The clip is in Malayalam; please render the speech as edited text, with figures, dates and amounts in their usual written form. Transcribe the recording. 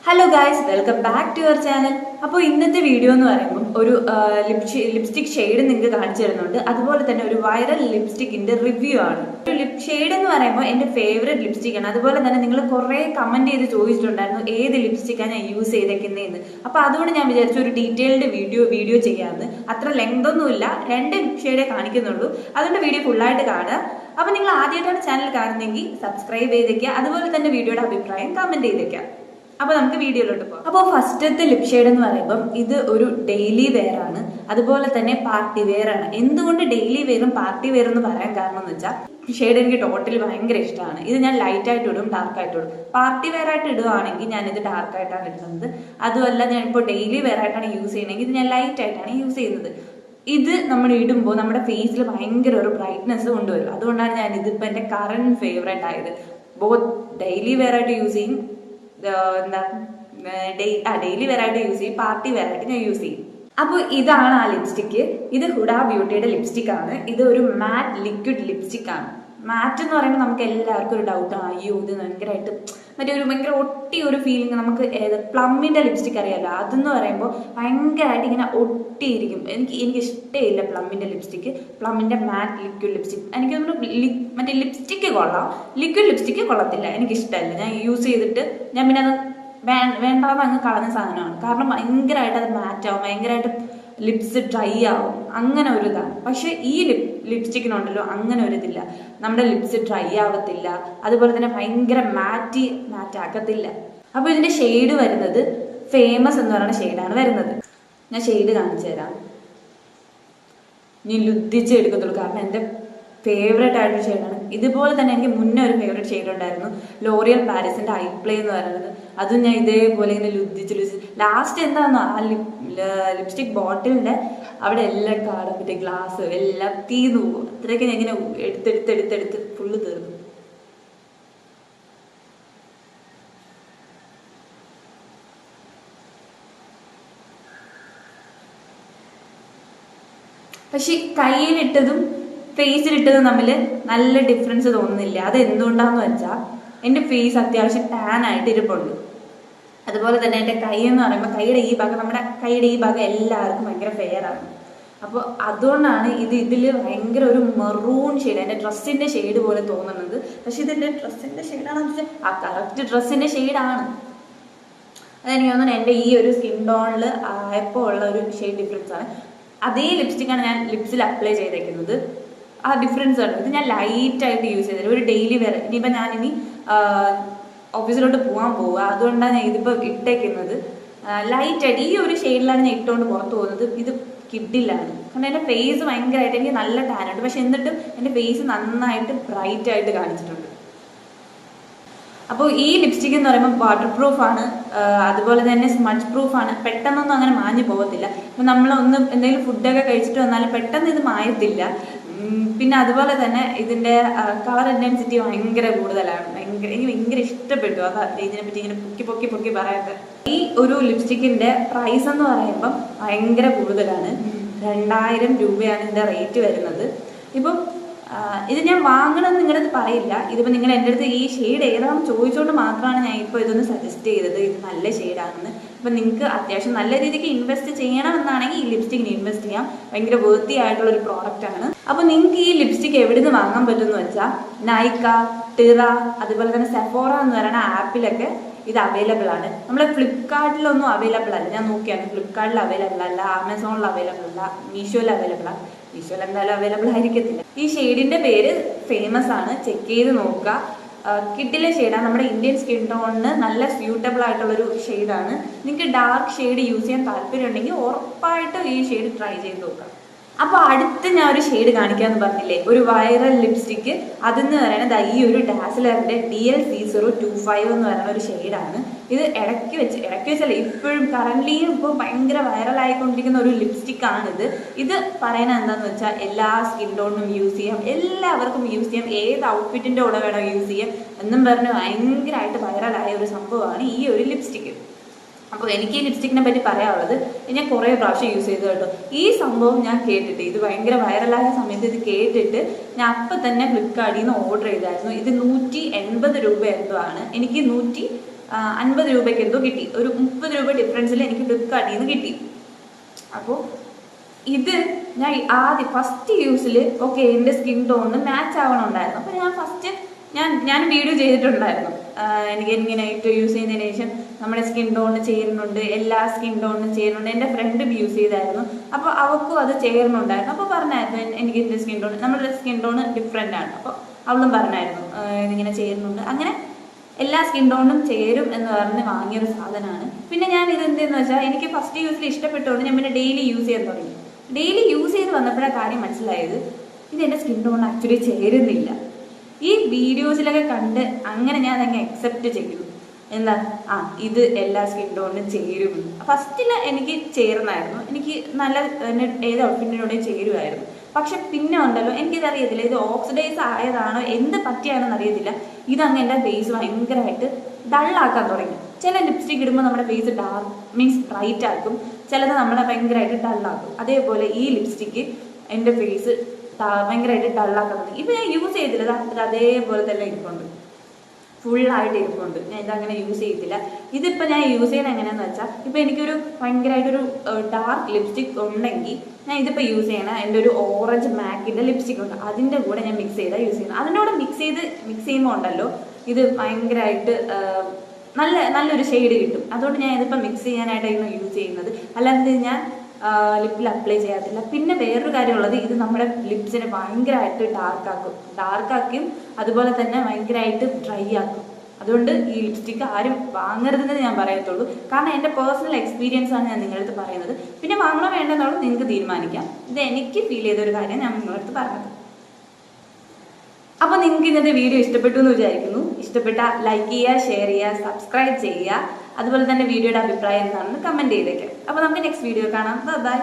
Hello guys, welcome back to your channel. അപ്പോൾ ഇന്നത്തെ വീഡിയോ എന്ന് പറയുമ്പോൾ ഒരു ലിപ്സ്റ്റിക് ഷെയ്ഡ് നിങ്ങൾക്ക് കാണിച്ചു തരുന്നുണ്ട്. അതുപോലെ തന്നെ ഒരു വൈറൽ ലിപ്സ്റ്റിക്കിന്റെ റിവ്യൂ ആണ്. ഒരു ലിപ് ഷെയ്ഡ് എന്ന് പറയുമ്പോൾ എൻ്റെ ഫേവറേറ്റ് ലിപ്സ്റ്റിക് ആണ്. അതുപോലെ തന്നെ നിങ്ങൾ കുറേ കമന്റ് ചെയ്ത് ചോദിച്ചിട്ടുണ്ടായിരുന്നു ഏത് ലിപ്സ്റ്റിക്കാണ് ഞാൻ യൂസ് ചെയ്തേക്കുന്നതെന്ന്. അപ്പോൾ അതുകൊണ്ട് ഞാൻ വിചാരിച്ചു ഒരു ഡീറ്റെയിൽഡ് വീഡിയോ ചെയ്യാമെന്ന്. അത്ര ലെങ്ത് ഒന്നുമില്ല, 2 ഷെയ്ഡേ കാണിക്കുന്നുള്ളൂ. അതുകൊണ്ട് വീഡിയോ ഫുള്ളായിട്ട് കാണുക. അപ്പോൾ നിങ്ങൾ ആദ്യമായിട്ടാണ് ചാനൽ കാണുന്നതെങ്കിൽ സബ്സ്ക്രൈബ് ചെയ്തേക്കുക. അതുപോലെ തന്നെ വീഡിയോയുടെ അഭിപ്രായം കമന്റ് ചെയ്തേക്കുക. അപ്പോൾ നമുക്ക് വീഡിയോയിലോട്ട് പോകാം. അപ്പോൾ ഫസ്റ്റത്തെ ലിപ് ഷെയ്ഡ് എന്ന് പറയുമ്പോൾ ഇത് ഒരു ഡെയിലി വെയർ ആണ്, അതുപോലെ തന്നെ പാർട്ടി വെയർ ആണ്. എന്തുകൊണ്ട് ഡെയിലി വെയറും പാർട്ടി വെയർ എന്ന് പറയാൻ കാരണം എന്ന് വെച്ചാൽ ഷെയ്ഡ് എനിക്ക് ടോട്ടലി ഭയങ്കര ഇഷ്ടമാണ്. ഇത് ഞാൻ ലൈറ്റ് ആയിട്ട് ഇടും, ഡാർക്ക് ആയിട്ട് ഇടും. പാർട്ടി വെയർ ആയിട്ട് ഇടുവാണെങ്കിൽ ഞാൻ ഇത് ഡാർക്ക് ആയിട്ടാണ് ഇടുന്നത്. അതുമല്ല ഞാനിപ്പോൾ ഡെയിലി വെയർ ആയിട്ടാണ് യൂസ് ചെയ്യണമെങ്കിൽ ഇത് ഞാൻ ലൈറ്റ് ആയിട്ടാണ് യൂസ് ചെയ്യുന്നത്. ഇത് നമ്മൾ ഇടുമ്പോൾ നമ്മുടെ ഫേസിൽ ഭയങ്കര ഒരു ബ്രൈറ്റ്നെസ് കൊണ്ടുവരും. അതുകൊണ്ടാണ് ഞാൻ ഇതിപ്പോൾ എൻ്റെ കറണ്ട് ഫേവറേറ്റ് ആയത്. ബോത്ത് ഡെയിലി വെയർ ആയിട്ട് യൂസ് ചെയ്യും, ഡെയിലി വെയർ ആയിട്ട് യൂസ് ചെയ്യും, പാർട്ടി വെയർ ആയിട്ട് ഞാൻ യൂസ് ചെയ്യും. അപ്പോൾ ഇതാണ് ആ ലിപ്സ്റ്റിക്ക്. ഇത് ഹുഡ ബ്യൂട്ടിയുടെ ലിപ്സ്റ്റിക് ആണ്. ഇത് ഒരു മാറ്റ് ലിക്വിഡ് ലിപ്സ്റ്റിക് ആണ്. മാറ്റ് എന്ന് പറയുമ്പോൾ നമുക്ക് എല്ലാവർക്കും ഒരു ഡൗട്ടാണ്, അയ്യോ ഇത് ഭയങ്കരമായിട്ട് ഭയങ്കര ഒട്ടി ഒരു ഫീലിംഗ്. നമുക്ക് പ്ലമ്മിന്റെ ലിപ്സ്റ്റിക് അറിയാലോ, അതെന്ന് പറയുമ്പോൾ ഭയങ്കരമായിട്ട് ഇങ്ങനെ ഒട്ടിയിരിക്കും. എനിക്ക് ഇഷ്ടമില്ല പ്ലമ്മിന്റെ ലിപ്സ്റ്റിക്ക്. പ്ലമ്മിന്റെ മാറ്റ് ലിക്വിഡ് ലിപ്സ്റ്റിക് മറ്റേ ലിപ്സ്റ്റിക്ക് കൊള്ളാം, ലിക്വിഡ് ലിപ്സ്റ്റിക്ക് കൊള്ളത്തില്ല, എനിക്കിഷ്ടമല്ല. ഞാൻ യൂസ് ചെയ്തിട്ട് ഞാൻ പിന്നെ അത് വേണ്ടാന്ന് അങ്ങ് കളഞ്ഞ സാധനമാണ്. കാരണം ഭയങ്കരമായിട്ട് അത് മാറ്റാവും, ഭയങ്കരമായിട്ട് ലിപ്സ് ഡ്രൈ ആവും, അങ്ങനെ ഒരു ഇതാണ്. പക്ഷെ ഈ ലിപ്സ്റ്റിക്കിനുണ്ടല്ലോ അങ്ങനെ ഒരു ഇതില്ല. നമ്മുടെ ലിപ്സ് ഡ്രൈ ആവത്തില്ല, അതുപോലെ തന്നെ ഭയങ്കര മാറ്റ് ആക്കത്തില്ല. അപ്പോൾ ഇതിന്റെ ഷെയ്ഡ് വരുന്നത് ഫേമസ് എന്ന് പറയുന്ന ഷെയ്ഡാണ് വരുന്നത്. ഞാൻ ഷെയ്ഡ് കാണിച്ചു തരാം. ഞാൻ ലുദ്ധിച്ച് എടുക്കത്തുള്ളൂ, കാരണം എൻ്റെ ഫേവറേറ്റ് ആയിട്ടൊരു ഷെയ്ഡാണ്. ഇതുപോലെ തന്നെ എനിക്ക് മുന്നേ ഒരു ഫേവറേറ്റ് ഷെയ്ഡ് ഉണ്ടായിരുന്നു, ലോറിയൽ പാരീസിന്റെ ഐപ്ലേ എന്ന് പറയുന്നത്. അതും ഞാൻ ഇതേപോലെ ഇങ്ങനെ ലുദ്ധിച്ച് ലാസ്റ്റ് എന്താണെന്നോ ആ ലിപ്സ്റ്റിക് ബോട്ടിലിന്റെ അവിടെ എല്ലാം കാണാൻ പറ്റിയ ഗ്ലാസ് എല്ലാം തീർന്നു പോകും. അത്രയൊക്കെ ഞാൻ ഇങ്ങനെ എടുത്തെടുത്ത് ഫുള്ള് തീർന്നു. പക്ഷെ കയ്യിലിട്ടതും ഫേസിലിട്ടതും തമ്മിൽ നല്ല ഡിഫറൻസ് തോന്നുന്നില്ല. അത് എന്തുകൊണ്ടാന്ന് വെച്ചാൽ എൻ്റെ ഫേസ് അത്യാവശ്യം ടാൻ ആയിട്ട് ഇരിപ്പുണ്ട്. അതുപോലെ തന്നെ എൻ്റെ കൈ എന്ന് പറയുമ്പോൾ നമ്മുടെ കൈയുടെ ഈ ഭാഗം എല്ലാവർക്കും ഭയങ്കര ഫെയർ ആണ്. അപ്പോൾ അതുകൊണ്ടാണ് ഇതിൽ ഭയങ്കര ഒരു മെറൂൺ ഷെയ്ഡ്, എൻ്റെ ഡ്രസ്സിൻ്റെ ഷെയ്ഡ് പോലെ തോന്നുന്നത്. പക്ഷെ ഇതെൻ്റെ ഡ്രസ്സിൻ്റെ ഷെയ്ഡാണെന്ന് വെച്ചാൽ ആ കറക്റ്റ് ഡ്രസ്സിൻ്റെ ഷെയ്ഡാണ്. അതെനിക്ക് തോന്നുന്നു എൻ്റെ ഈ ഒരു സ്കിൻ ടോണിൽ ആയപ്പോൾ ഉള്ള ഒരു ഷെയ്ഡ് ഡിഫറൻസ് ആണ്. അതേ ലിപ്സ്റ്റിക്കാണ് ഞാൻ ലിപ്സിൽ അപ്ലൈ ചെയ്തേക്കുന്നത്. ആ ഡിഫറൻസ് ആണ്. ഇത് ഞാൻ ലൈറ്റ് ആയിട്ട് യൂസ് ചെയ്തത്, ഒരു ഡെയിലി വെയർ. ഇനിയിപ്പോൾ ഞാനിനി ഓഫീസിലോട്ട് പോവുക, അതുകൊണ്ടാണ് ഞാൻ ഇതിപ്പോൾ ഇട്ടേക്കുന്നത്. ലൈറ്റ് ആയിട്ട് ഈ ഒരു ഷെയ്ഡിലാണ് ഞാൻ ഇട്ടുകൊണ്ട് പുറത്ത് പോകുന്നത്. ഇത് കിഡിലാണ്, കാരണം എൻ്റെ ഫേസ് ഭയങ്കരമായിട്ട് എനിക്ക് നല്ല ടാനുണ്ട്, പക്ഷെ എന്നിട്ടും എൻ്റെ ഫേസ് നന്നായിട്ട് ബ്രൈറ്റ് ആയിട്ട് കാണിച്ചിട്ടുണ്ട്. അപ്പോൾ ഈ ലിപ്സ്റ്റിക് എന്ന് പറയുമ്പോൾ വാട്ടർ പ്രൂഫാണ്, അതുപോലെ തന്നെ സ്മഡ്ജ് പ്രൂഫാണ്. പെട്ടെന്നൊന്നും അങ്ങനെ മാഞ്ഞു പോകത്തില്ല. ഇപ്പം നമ്മളൊന്ന് എന്തെങ്കിലും ഫുഡൊക്കെ കഴിച്ചിട്ട് വന്നാലും പെട്ടെന്ന് ഇത് മായത്തില്ല. പിന്നെ അതുപോലെ തന്നെ ഇതിൻ്റെ കളർ ഇൻറ്റൻസിറ്റി ഭയങ്കര കൂടുതലാണ്. എനിക്ക് ഭയങ്കര ഇഷ്ടപ്പെട്ടു. അതാ ഇതിനെപ്പറ്റി ഇങ്ങനെ പൊക്കി പറയാത്ത. ഈ ഒരു ലിപ്സ്റ്റിക്കിൻ്റെ പ്രൈസ് എന്ന് പറയുമ്പം ഭയങ്കര കൂടുതലാണ്. 2000 രൂപയാണ് ഇതിൻ്റെ റേറ്റ് വരുന്നത്. ഇപ്പം ഇത് ഞാൻ വാങ്ങണമെന്ന് നിങ്ങളുടെ അടുത്ത് പറയില്ല. ഇതിപ്പോൾ നിങ്ങൾ എൻ്റെ അടുത്ത് ഈ ഷെയ്ഡ് ഏതാണെന്ന് ചോദിച്ചുകൊണ്ട് മാത്രമാണ് ഞാൻ ഇപ്പോൾ ഇതൊന്ന് സജസ്റ്റ് ചെയ്തത്, ഇത് നല്ല ഷെയ്ഡാണെന്ന്. ഇപ്പം നിങ്ങൾക്ക് അത്യാവശ്യം നല്ല രീതിക്ക് ഇൻവെസ്റ്റ് ചെയ്യണമെന്നാണെങ്കിൽ ഈ ലിപ്സ്റ്റിക്കിന് ഇൻവെസ്റ്റ് ചെയ്യാം. ഭയങ്കര വേർത്തി ആയിട്ടുള്ളൊരു പ്രോഡക്റ്റാണ്. അപ്പോൾ നിങ്ങൾക്ക് ഈ ലിപ്സ്റ്റിക് എവിടെ നിന്ന് വാങ്ങാൻ പറ്റുമെന്ന് വെച്ചാൽ നൈക്ക, ടിറ, അതുപോലെ തന്നെ സെഫോറ എന്ന് പറയുന്ന ആപ്പിലൊക്കെ ഇത് അവൈലബിൾ ആണ്. നമ്മൾ ഫ്ലിപ്കാർട്ടിലൊന്നും അവൈലബിൾ അല്ല. ഞാൻ നോക്കിയാണ്, ഫ്ലിപ്കാർട്ടിൽ അവൈലബിൾ അല്ല, ആമസോണിൽ അവൈലബിൾ അല്ല, മീഷോയിൽ അവൈലബിൾ ആണ്. മീഷോയിൽ എന്തായാലും അവൈലബിൾ ആയിരിക്കത്തില്ല. ഈ ഷെയ്ഡിന്റെ പേര് ഫേമസ് ആണ്, ചെക്ക് ചെയ്ത് നോക്കുക. കിഡിലെ ഷെയ്ഡാണ്, നമ്മുടെ ഇന്ത്യൻ സ്കിൻ ടോണിന് നല്ല സ്യൂട്ടബിൾ ആയിട്ടുള്ളൊരു ഷെയ്ഡാണ്. നിങ്ങൾക്ക് ഡാർക്ക് ഷെയ്ഡ് യൂസ് ചെയ്യാൻ താല്പര്യം ഉണ്ടെങ്കിൽ ഉറപ്പായിട്ടും ഈ ഷെയ്ഡ് ട്രൈ ചെയ്ത് നോക്കാം. അപ്പോൾ അടുത്ത് ഞാൻ ഒരു ഷെയ്ഡ് കാണിക്കാമെന്ന് പറഞ്ഞില്ലേ, ഒരു വൈറൽ ലിപ്സ്റ്റിക്ക്. അതെന്ന് പറയുന്നത് ഈ ഒരു ഡാസിലറിന്റെ DL-C025 എന്ന് പറയുന്ന ഒരു ഷെയ്ഡാണ്. ഇത് ഇടയ്ക്ക് വെച്ചല്ല, ഇപ്പോഴും കറന്റ്ലി ഇപ്പോൾ ഭയങ്കര വൈറലായിക്കൊണ്ടിരിക്കുന്ന ഒരു ലിപ്സ്റ്റിക്കാണിത്. ഇത് പറയുന്നത് എന്താണെന്ന് വെച്ചാൽ എല്ലാ സ്കിൻ ടോണിനും യൂസ് ചെയ്യാം, എല്ലാവർക്കും യൂസ് ചെയ്യാം, ഏത് ഔട്ട്ഫിറ്റിൻ്റെ കൂടെ വേണം യൂസ് ചെയ്യാം എന്നും പറഞ്ഞ് ഭയങ്കരമായിട്ട് വൈറലായ ഒരു സംഭവമാണ് ഈ ഒരു ലിപ്സ്റ്റിക്ക്. അപ്പോൾ എനിക്ക് ഈ ലിപ്സ്റ്റിക്കിനെ പറ്റി പറയാനുള്ളത്, ഞാൻ കുറേ പ്രാവശ്യം യൂസ് ചെയ്തു കേട്ടോ. ഈ സംഭവം ഞാൻ കേട്ടിട്ട്, ഇത് ഭയങ്കര വൈറലായ സമയത്ത് ഇത് കേട്ടിട്ട് ഞാൻ അപ്പം തന്നെ ഫ്ലിപ്കാർട്ടിൽ നിന്ന് ഓർഡർ ചെയ്തായിരുന്നു. ഇത് 180 രൂപ എന്തോ ആണ്. എനിക്ക് 50 രൂപയ്ക്ക് എന്തോ കിട്ടി. ഒരു 30 രൂപ ഡിഫറൻസിൽ എനിക്ക് ഫ്ലിപ്കാർട്ടിൽ നിന്ന് കിട്ടി. അപ്പോൾ ഇത് ഞാൻ ആദ്യം ഫസ്റ്റ് യൂസിൽ ഓക്കെ എൻ്റെ സ്കിൻ ടോണിന് മാച്ച് ആവണമുണ്ടായിരുന്നു. അപ്പോൾ ഞാൻ വീഡിയോ ചെയ്തിട്ടുണ്ടായിരുന്നു. എനിക്ക് ഇങ്ങനെ ഏറ്റവും യൂസ് ചെയ്യുന്നതിന് ശേഷം നമ്മുടെ സ്കിൻ ടോണിന് ചേരുന്നുണ്ട്, എല്ലാ സ്കിൻ ടോണിനും ചേരുന്നുണ്ട്. എൻ്റെ ഫ്രണ്ടും യൂസ് ചെയ്തായിരുന്നു, അപ്പോൾ അവൾക്കും അത് ചേരുന്നുണ്ടായിരുന്നു. അപ്പോൾ പറഞ്ഞായിരുന്നു എനിക്ക് എൻ്റെ സ്കിൻ ടോൺ, നമ്മുടെ സ്കിൻ ടോൺ ഡിഫറെൻ്റ് ആണ്. അപ്പോൾ അവളും പറഞ്ഞായിരുന്നു ഇതിങ്ങനെ ചേരുന്നുണ്ട്. അങ്ങനെ എല്ലാ സ്കിൻ ടോണിനും ചേരും എന്ന് പറഞ്ഞ് വാങ്ങിയൊരു സാധനമാണ്. പിന്നെ ഞാൻ ഇതെന്തെന്ന് വെച്ചാൽ എനിക്ക് ഫസ്റ്റ് യൂസിൽ ഇഷ്ടപ്പെട്ടതുകൊണ്ട് ഞാൻ പിന്നെ ഡെയിലി യൂസ് ചെയ്യാൻ തുടങ്ങി. ഡെയിലി യൂസ് ചെയ്ത് വന്നപ്പോഴാണ് കാര്യം മനസ്സിലായത് ഇത് എൻ്റെ സ്കിൻ ടോൺ ആക്ച്വലി ചേരുന്നില്ല. ഈ വീഡിയോസിലൊക്കെ കണ്ട് അങ്ങനെ ഞാൻ അങ്ങ് അക്സെപ്റ്റ് ചെയ്തു. എന്താ ഇത് എല്ലാ സ്കിൻ ടോണിനും ചേരും. ഫസ്റ്റിൽ എനിക്ക് ചേർന്നായിരുന്നു, എനിക്ക് നല്ല ഏത് ഔട്ട്ഫിറ്റിനോടെയും ചേരുമായിരുന്നു. പക്ഷെ പിന്നെ ഉണ്ടല്ലോ എനിക്കിതറിയത്തില്ല ഇത് ഓക്സിഡൈസ് ആയതാണോ എന്ത് പറ്റിയാണെന്ന് അറിയത്തില്ല, ഇതങ്ങ് എൻ്റെ ഫേസ് ഭയങ്കരമായിട്ട് ഡള്ളാക്കാൻ തുടങ്ങി. ചില ലിപ്സ്റ്റിക് ഇടുമ്പോൾ നമ്മുടെ ഫേസ് ഡാർക്ക് മീൻസ് ബ്രൈറ്റ് ആക്കും, ചിലത് നമ്മളെ ഭയങ്കരമായിട്ട് ഡള്ളാക്കും. അതേപോലെ ഈ ലിപ്സ്റ്റിക്ക് എൻ്റെ ഫേസ് ഭയങ്കരമായിട്ട് ഡള്ളാക്കാൻ തുടങ്ങി. ഇപ്പം ഞാൻ യൂസ് ചെയ്തില്ല, ഇത് അതേപോലെ തന്നെ ഇരിപ്പുണ്ട്, ഫുള്ളായിട്ട് ഇരിപ്പുണ്ട്. ഞാൻ ഇതങ്ങനെ യൂസ് ചെയ്തില്ല. ഇതിപ്പോൾ ഞാൻ യൂസ് ചെയ്യുന്നത് എങ്ങനെയാണെന്ന് വെച്ചാൽ ഇപ്പോൾ എനിക്കൊരു ഭയങ്കരമായിട്ടൊരു ഡാർക്ക് ലിപ്സ്റ്റിക് ഉണ്ടെങ്കിൽ ഞാൻ ഇതിപ്പോൾ യൂസ് ചെയ്യണം. എൻ്റെ ഒരു ഓറഞ്ച് മാക്കിൻ്റെ ലിപ്സ്റ്റിക് ഉണ്ട്, അതിൻ്റെ കൂടെ ഞാൻ മിക്സ് ചെയ്താൽ യൂസ് ചെയ്യണം. അതിൻ്റെ കൂടെ മിക്സ് ചെയ്യുമ്പോൾ ഉണ്ടല്ലോ ഇത് ഭയങ്കരമായിട്ട് നല്ലൊരു ഷെയ്ഡ് കിട്ടും. അതുകൊണ്ട് ഞാൻ ഇതിപ്പോൾ മിക്സ് ചെയ്യാനായിട്ടായിരുന്നു യൂസ് ചെയ്യുന്നത്, അല്ലാതെ ഞാൻ ലിപ്പിൽ അപ്ലൈ ചെയ്യാറില്ല. പിന്നെ വേറൊരു കാര്യമുള്ളത്, ഇത് നമ്മുടെ ലിപ്സിനെ ഭയങ്കരമായിട്ട് ഡാർക്കാക്കും അതുപോലെ തന്നെ ഭയങ്കരമായിട്ട് ഡ്രൈ ആക്കും. അതുകൊണ്ട് ഈ ലിപ്സ്റ്റിക്ക് ആരും വാങ്ങരുതെന്ന് ഞാൻ പറയത്തുള്ളൂ. കാരണം എൻ്റെ പേഴ്സണൽ എക്സ്പീരിയൻസ് ആണ് ഞാൻ നിങ്ങളടുത്ത് പറയുന്നത്. പിന്നെ വാങ്ങണോ വേണ്ടെന്നുള്ളത് നിങ്ങൾക്ക് തീരുമാനിക്കാം. ഇത് എനിക്ക് ഫീൽ ചെയ്തൊരു കാര്യം ഞാൻ നിങ്ങളടുത്ത് പറഞ്ഞത്. അപ്പോൾ നിങ്ങൾക്ക് ഇന്നത്തെ വീഡിയോ ഇഷ്ടപ്പെട്ടു എന്ന് വിചാരിക്കുന്നു. ഇഷ്ടപ്പെട്ട ലൈക്ക് ചെയ്യുക, ഷെയർ ചെയ്യുക, സബ്സ്ക്രൈബ് ചെയ്യുക. അതുപോലെ തന്നെ വീഡിയോയുടെ അഭിപ്രായം എന്താണെന്ന് കമൻറ്റ് ചെയ്തേക്കാം. അപ്പോൾ നമുക്ക് നെക്സ്റ്റ് വീഡിയോ കാണാം. ബൈ.